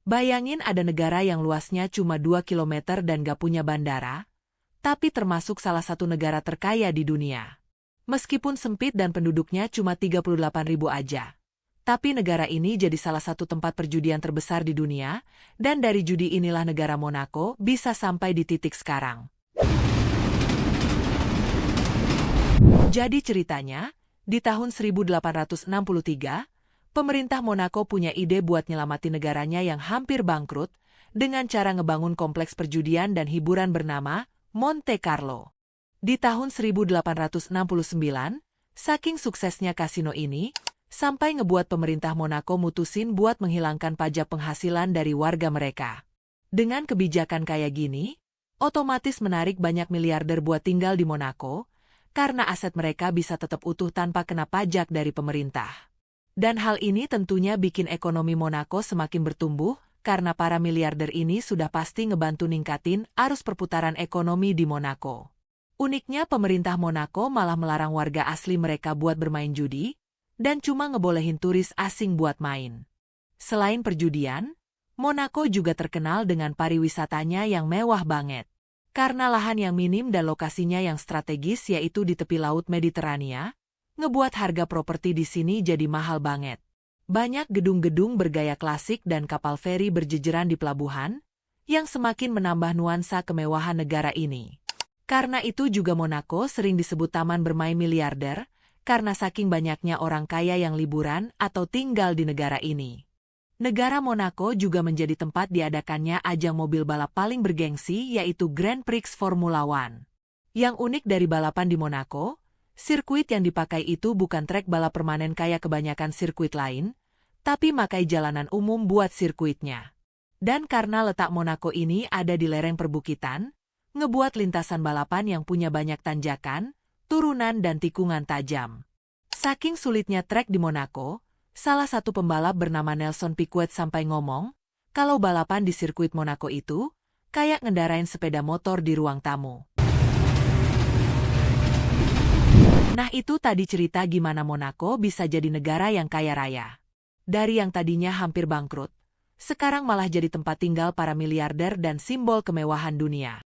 Bayangin ada negara yang luasnya cuma 2 kilometer dan gak punya bandara, tapi termasuk salah satu negara terkaya di dunia. Meskipun sempit dan penduduknya cuma 38.000 aja. Tapi negara ini jadi salah satu tempat perjudian terbesar di dunia, dan dari judi inilah negara Monaco bisa sampai di titik sekarang. Jadi ceritanya, di tahun 1863, pemerintah Monaco punya ide buat nyelamatin negaranya yang hampir bangkrut dengan cara ngebangun kompleks perjudian dan hiburan bernama Monte Carlo. Di tahun 1869, saking suksesnya kasino ini, sampai ngebuat pemerintah Monaco mutusin buat menghilangkan pajak penghasilan dari warga mereka. Dengan kebijakan kayak gini, otomatis menarik banyak miliarder buat tinggal di Monaco, karena aset mereka bisa tetap utuh tanpa kena pajak dari pemerintah. Dan hal ini tentunya bikin ekonomi Monaco semakin bertumbuh, karena para miliarder ini sudah pasti ngebantu ningkatin arus perputaran ekonomi di Monaco. Uniknya pemerintah Monaco malah melarang warga asli mereka buat bermain judi, dan cuma ngebolehin turis asing buat main. Selain perjudian, Monaco juga terkenal dengan pariwisatanya yang mewah banget. Karena lahan yang minim dan lokasinya yang strategis yaitu di tepi Laut Mediterania, ngebuat harga properti di sini jadi mahal banget. Banyak gedung-gedung bergaya klasik dan kapal feri berjejeran di pelabuhan, yang semakin menambah nuansa kemewahan negara ini. Karena itu juga Monaco sering disebut taman bermain miliarder, karena saking banyaknya orang kaya yang liburan atau tinggal di negara ini. Negara Monaco juga menjadi tempat diadakannya ajang mobil balap paling bergengsi yaitu Grand Prix Formula One. Yang unik dari balapan di Monaco, sirkuit yang dipakai itu bukan trek balap permanen kayak kebanyakan sirkuit lain, tapi makai jalanan umum buat sirkuitnya. Dan karena letak Monaco ini ada di lereng perbukitan, ngebuat lintasan balapan yang punya banyak tanjakan, turunan dan tikungan tajam. Saking sulitnya trek di Monaco, salah satu pembalap bernama Nelson Piquet sampai ngomong, kalau balapan di sirkuit Monaco itu, kayak ngendarain sepeda motor di ruang tamu. Nah itu tadi cerita gimana Monaco bisa jadi negara yang kaya raya. Dari yang tadinya hampir bangkrut, sekarang malah jadi tempat tinggal para miliarder dan simbol kemewahan dunia.